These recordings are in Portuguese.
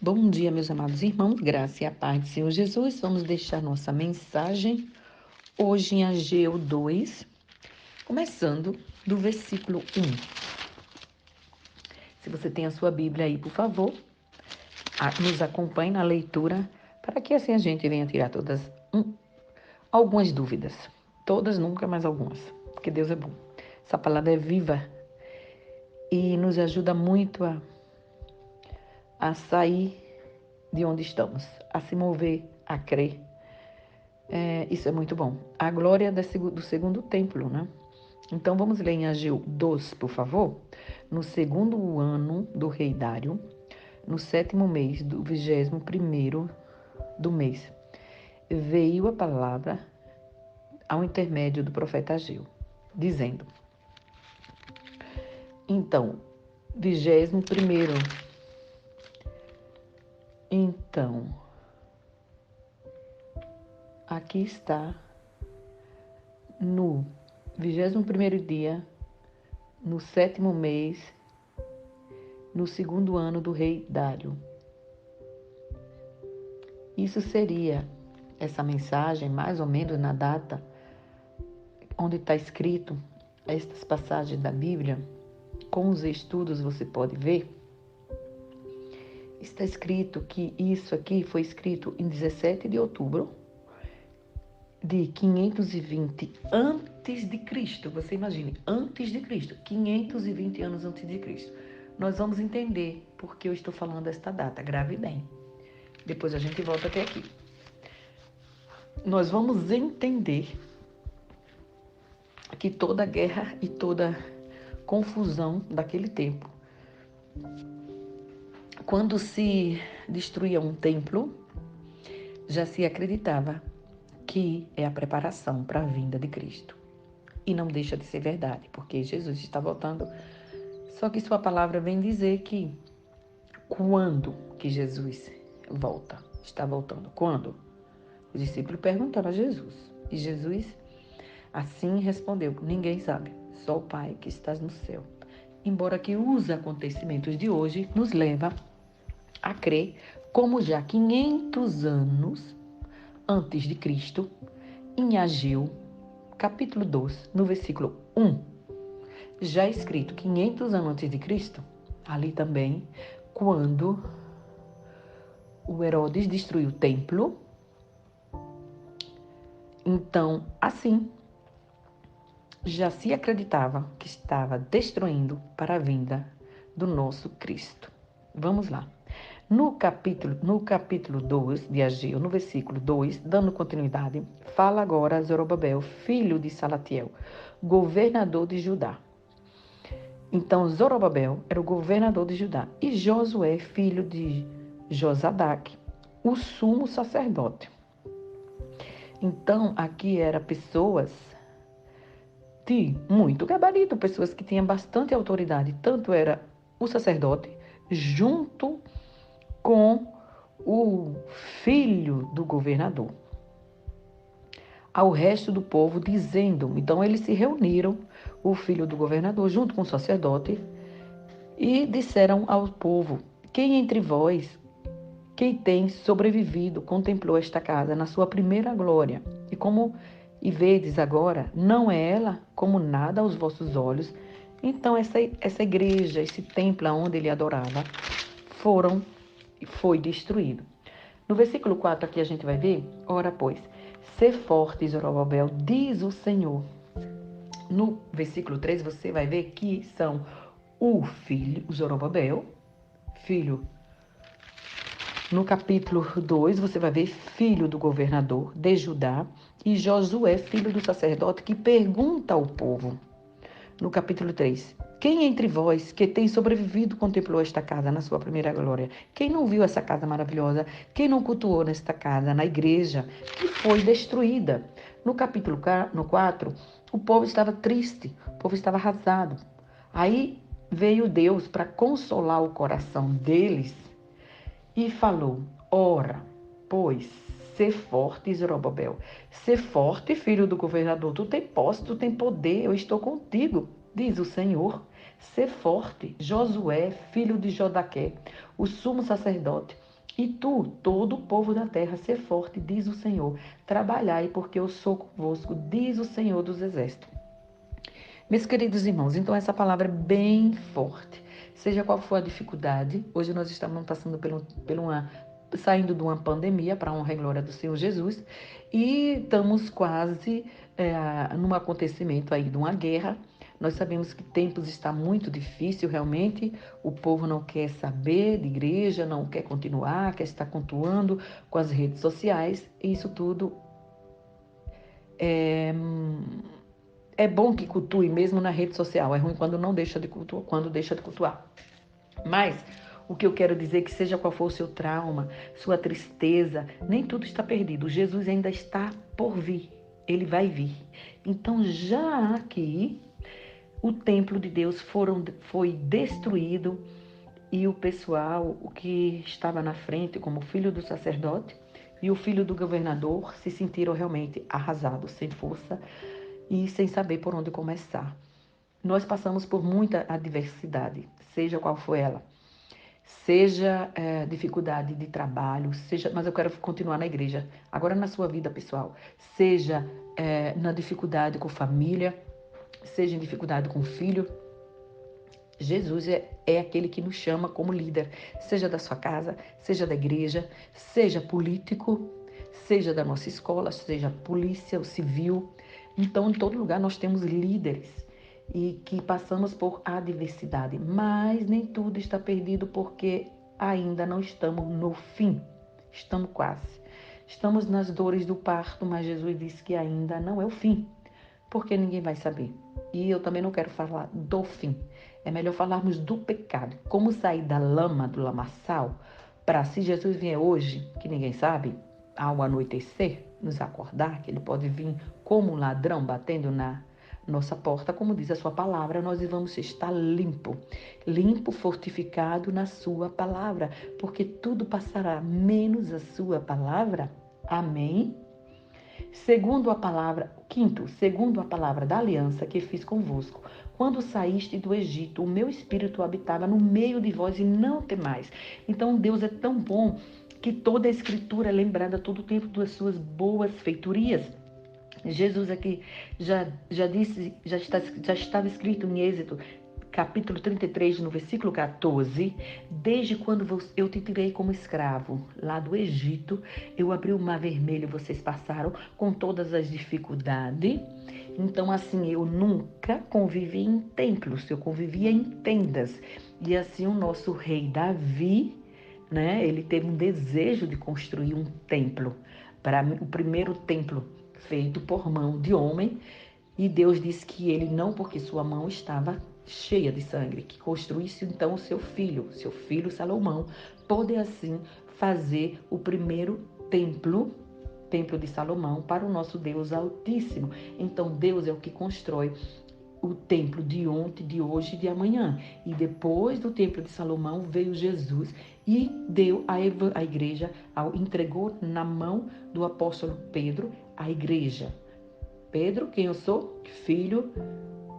Bom dia, meus amados irmãos, graça e a paz do Senhor Jesus. Vamos deixar nossa mensagem hoje em Ageu 2, começando do versículo 1. Se você tem a sua Bíblia aí, por favor, nos acompanhe na leitura, para que assim a gente venha tirar algumas dúvidas. Todas nunca, mas algumas, porque Deus é bom. Essa palavra é viva e nos ajuda muito a sair de onde estamos, a se mover, a crer. Isso é muito bom. A glória do segundo templo, né? Então vamos ler em Ageu 2, por favor. No segundo ano do rei Dário, no 7º mês do 21º do mês, veio a palavra ao intermédio do profeta Ageu, dizendo: Então, 21º. Então, aqui está no 21º dia, no 7º mês, no segundo ano do rei Dário. Isso seria essa mensagem, mais ou menos na data onde está escrito estas passagens da Bíblia. Com os estudos você pode ver. Está escrito que isso aqui foi escrito em 17 de outubro de 520 antes de Cristo. Você imagine, antes de Cristo, 520 anos antes de Cristo. Nós vamos entender por que eu estou falando esta data. Grave bem. Depois a gente volta até aqui. Nós vamos entender que toda guerra e toda confusão daquele tempo, quando se destruía um templo, já se acreditava que é a preparação para a vinda de Cristo. E não deixa de ser verdade, porque Jesus está voltando. Só que sua palavra vem dizer que quando que Jesus volta? Está voltando. Quando? Os discípulos perguntaram a Jesus. E Jesus assim respondeu: ninguém sabe, só o Pai que está no céu. Embora que os acontecimentos de hoje nos leva a crer, como já 500 anos antes de Cristo, em Ageu, capítulo 2, no versículo 1, já escrito 500 anos antes de Cristo, ali também, quando o Herodes destruiu o templo. Então, assim, já se acreditava que estava destruindo para a vinda do nosso Cristo. Vamos lá. No capítulo 2 de Ageu, no versículo 2, dando continuidade, fala agora Zorobabel, filho de Salatiel, governador de Judá. Então, Zorobabel era o governador de Judá e Josué, filho de Josadaque, o sumo sacerdote. Então, aqui eram pessoas de muito gabarito, pessoas que tinham bastante autoridade. Tanto era o sacerdote, junto com o filho do governador, ao resto do povo, dizendo. Então, eles se reuniram, o filho do governador, junto com o sacerdote, e disseram ao povo: quem entre vós, quem tem sobrevivido, contemplou esta casa na sua primeira glória, e vedes agora, não é ela como nada aos vossos olhos. Então essa igreja, esse templo onde ele adorava, foi destruído. No versículo 4 aqui a gente vai ver: ora pois, sê forte, Zorobabel, diz o Senhor. No versículo 3 você vai ver que são o filho, Zorobabel, filho. No capítulo 2, você vai ver filho do governador de Judá e Josué, filho do sacerdote, que pergunta ao povo. No capítulo 3, quem entre vós que tem sobrevivido contemplou esta casa na sua primeira glória? Quem não viu essa casa maravilhosa? Quem não cultuou nesta casa, na igreja, que foi destruída? No capítulo 4, o povo estava triste, o povo estava arrasado. Aí veio Deus para consolar o coração deles e falou: ora, pois, sê forte, Zorobabel, sê forte, filho do governador, tu tem posse, tu tem poder, eu estou contigo, diz o Senhor. Sê forte, Josué, filho de Jodaqué, o sumo sacerdote, E tu, todo o povo da terra, ser forte, diz o Senhor. Trabalhai, porque eu sou convosco, diz o Senhor dos Exércitos. Meus queridos irmãos, então essa palavra é bem forte. Seja qual for a dificuldade, hoje nós estamos passando saindo de uma pandemia para a honra e glória do Senhor Jesus e estamos quase num acontecimento aí de uma guerra. Nós sabemos que tempos está muito difícil realmente, o povo não quer saber de igreja, não quer continuar, quer estar continuando com as redes sociais, e isso tudo é bom que cultue mesmo na rede social, é ruim quando não deixa de cultuar, quando deixa de cultuar. Mas o que eu quero dizer é que seja qual for o seu trauma, sua tristeza, nem tudo está perdido. Jesus ainda está por vir. Ele vai vir. Então já aqui o templo de Deus foi destruído e o pessoal, o que estava na frente como filho do sacerdote e o filho do governador se sentiram realmente arrasados, sem força e sem saber por onde começar. Nós passamos por muita adversidade, seja qual for ela. Seja dificuldade de trabalho, mas eu quero continuar na igreja. Agora na sua vida pessoal, seja na dificuldade com família, seja em dificuldade com filho, Jesus é aquele que nos chama como líder, seja da sua casa, seja da igreja, seja político, seja da nossa escola, seja polícia, o civil. Então, em todo lugar nós temos líderes e que passamos por adversidade, mas nem tudo está perdido porque ainda não estamos no fim, estamos quase. Estamos nas dores do parto, mas Jesus disse que ainda não é o fim, porque ninguém vai saber. E eu também não quero falar do fim, é melhor falarmos do pecado, como sair da lama, do lamaçal, para se Jesus vier hoje, que ninguém sabe, ao anoitecer, nos acordar, que ele pode vir como um ladrão batendo na nossa porta, como diz a sua palavra, nós vamos estar limpo, fortificado na sua palavra, porque tudo passará, menos a sua palavra. Amém? Segundo a palavra da aliança que fiz convosco, quando saíste do Egito, o meu espírito habitava no meio de vós e não temais. Então Deus é tão bom que toda a escritura é lembrada todo o tempo das suas boas feiturias. Jesus aqui já disse, já estava escrito em Êxodo, capítulo 33, no versículo 14, desde quando eu te tirei como escravo lá do Egito, eu abri o mar vermelho, vocês passaram com todas as dificuldades. Então, assim, eu nunca convivi em templos, eu convivia em tendas. E assim o nosso rei Davi, né, ele teve um desejo de construir um templo, para o primeiro templo feito por mão de homem, e Deus disse que ele não, porque sua mão estava cheia de sangue, que construísse então o seu filho Salomão, poder assim fazer o primeiro templo de Salomão para o nosso Deus Altíssimo. Então Deus é o que constrói o templo de ontem, de hoje e de amanhã. E depois do templo de Salomão veio Jesus e deu a igreja, entregou na mão do apóstolo Pedro a igreja. Pedro, quem eu sou? Filho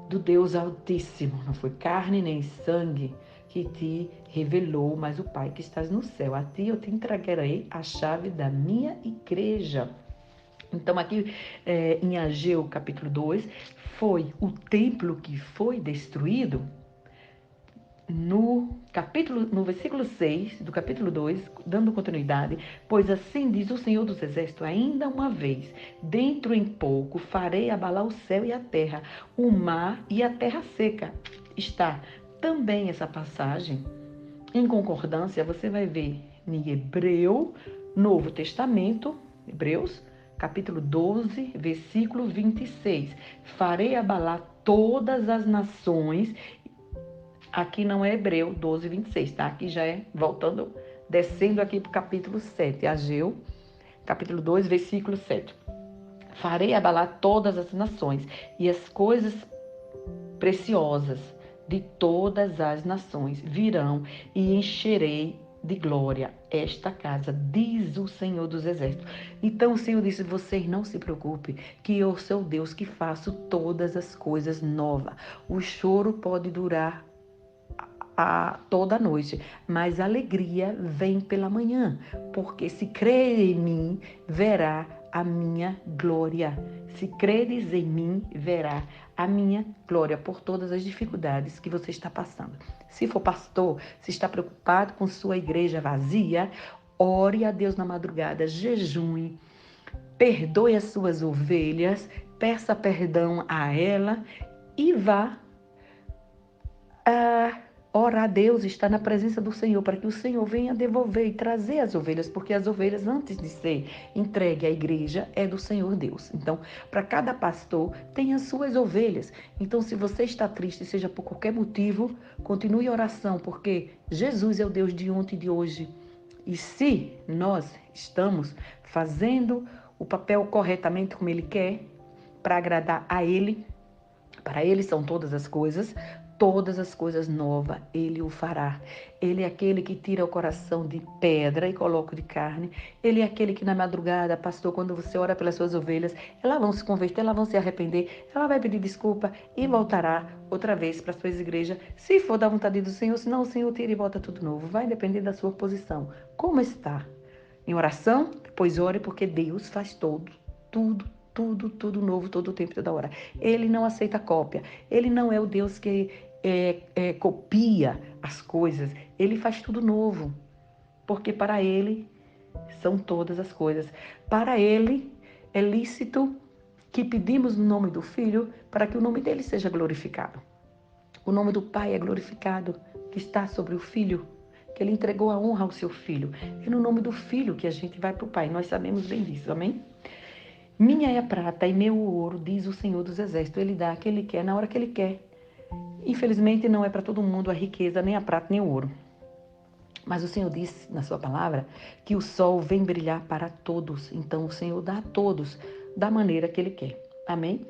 do Deus Altíssimo. Não foi carne nem sangue que te revelou, mas o Pai que estás no céu. A ti eu te entregarei a chave da minha igreja. Então aqui em Ageu capítulo 2, foi o templo que foi destruído. No versículo 6 do capítulo 2, dando continuidade, pois assim diz o Senhor dos Exércitos, ainda uma vez, dentro em pouco farei abalar o céu e a terra, o mar e a terra seca. Está também essa passagem em concordância, você vai ver em Hebreu, Novo Testamento, Hebreus, capítulo 12, versículo 26. Farei abalar todas as nações. Aqui não é Hebreu 12, 26, tá? Aqui já é voltando, descendo aqui para o capítulo 7, Ageu, capítulo 2, versículo 7. Farei abalar todas as nações e as coisas preciosas de todas as nações virão e encherei de glória esta casa, diz o Senhor dos Exércitos. Então o Senhor disse, vocês não se preocupem, que eu sou o Deus que faço todas as coisas novas. O choro pode durar toda a noite, mas a alegria vem pela manhã, porque se crer em mim, verá a minha glória. Se creres em mim, verá a minha glória por todas as dificuldades que você está passando. Se for pastor, se está preocupado com sua igreja vazia, ore a Deus na madrugada, jejue, perdoe as suas ovelhas, peça perdão a ela e vá orar a Deus, estar na presença do Senhor, para que o Senhor venha devolver e trazer as ovelhas, porque as ovelhas, antes de ser entregue à igreja, é do Senhor Deus. Então, para cada pastor, tem as suas ovelhas. Então, se você está triste, seja por qualquer motivo, continue a oração, porque Jesus é o Deus de ontem e de hoje. E se nós estamos fazendo o papel corretamente como Ele quer, para agradar a Ele, para Ele são todas as coisas novas Ele o fará. Ele é aquele que tira o coração de pedra e coloca de carne. Ele é aquele que na madrugada, pastor, quando você ora pelas suas ovelhas, elas vão se converter, elas vão se arrepender, ela vai pedir desculpa e voltará outra vez para as suas igrejas, se for da vontade do Senhor, senão o Senhor tira e volta tudo novo. Vai depender da sua posição. Como está? Em oração? Pois ore, porque Deus faz tudo novo, todo o tempo, toda hora. Ele não aceita cópia. Ele não é o Deus que copia as coisas. Ele faz tudo novo. Porque para Ele são todas as coisas. Para Ele é lícito que pedimos no nome do Filho para que o nome dele seja glorificado. O nome do Pai é glorificado, que está sobre o Filho, que Ele entregou a honra ao seu Filho. É no nome do Filho que a gente vai para o Pai. Nós sabemos bem disso, amém? Minha é a prata e meu o ouro, diz o Senhor dos Exércitos. Ele dá o que Ele quer, na hora que Ele quer. Infelizmente, não é para todo mundo a riqueza, nem a prata, nem o ouro. Mas o Senhor disse na sua palavra que o sol vem brilhar para todos. Então, o Senhor dá a todos da maneira que Ele quer. Amém?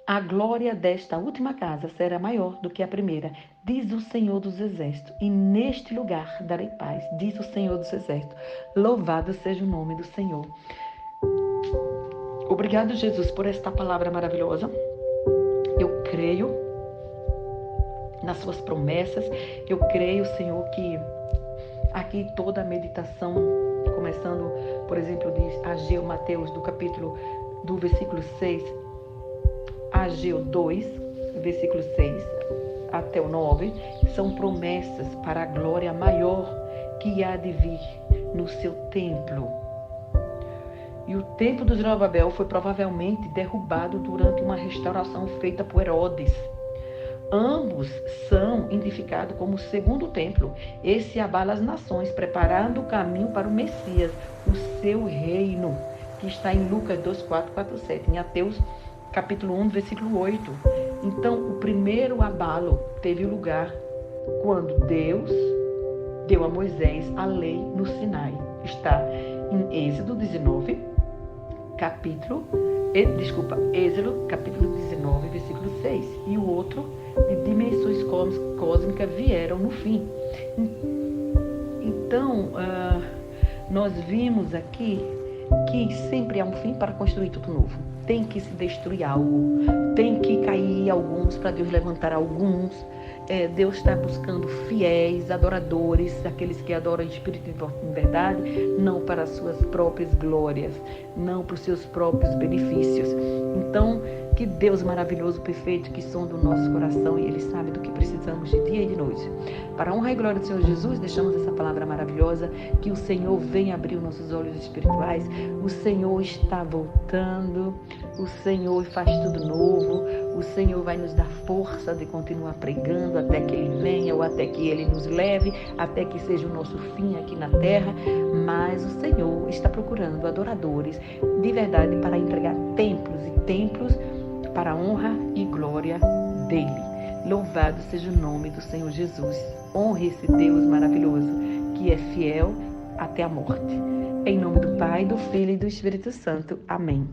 A glória desta última casa será maior do que a primeira, diz o Senhor dos Exércitos. E neste lugar darei paz, diz o Senhor dos Exércitos. Louvado seja o nome do Senhor. Obrigado, Jesus, por esta palavra maravilhosa. Eu creio nas suas promessas. Eu creio, Senhor, que aqui toda a meditação, começando, por exemplo, de Ageu, Mateus, do versículo 6, Ageu 2, versículo 6 até o 9, são promessas para a glória maior que há de vir no seu templo. E o templo de Zorobabel foi provavelmente derrubado durante uma restauração feita por Herodes. Ambos são identificados como o segundo templo. Esse abala as nações, preparando o caminho para o Messias, o seu reino, que está em Lucas 2, 4, 4, 7, em Mateus capítulo 1, versículo 8. Então, o primeiro abalo teve lugar quando Deus deu a Moisés a lei no Sinai. Está em Êxodo 19, Êxodo capítulo 19, versículo 6. E o outro, de dimensões cósmicas, vieram no fim. Então, nós vimos aqui que sempre há um fim para construir tudo novo. Tem que se destruir algo, tem que cair alguns para Deus levantar alguns. Deus está buscando fiéis, adoradores, aqueles que adoram em espírito e em verdade, não para as suas próprias glórias, não para os seus próprios benefícios. Então, que Deus maravilhoso, perfeito, que sonda o nosso coração e Ele sabe do que precisamos de dia e de noite. Para a honra e glória do Senhor Jesus, deixamos essa palavra maravilhosa, que o Senhor venha abrir os nossos olhos espirituais. O Senhor está voltando, o Senhor faz tudo novo, o Senhor vai nos dar força de continuar pregando até que Ele venha ou até que Ele nos leve, até que seja o nosso fim aqui na terra. Mas o Senhor está procurando adoradores de verdade para entregar templos e templos para a honra e glória dEle. Louvado seja o nome do Senhor Jesus. Honre esse Deus maravilhoso que é fiel até a morte. Em nome do Pai, do Filho e do Espírito Santo. Amém.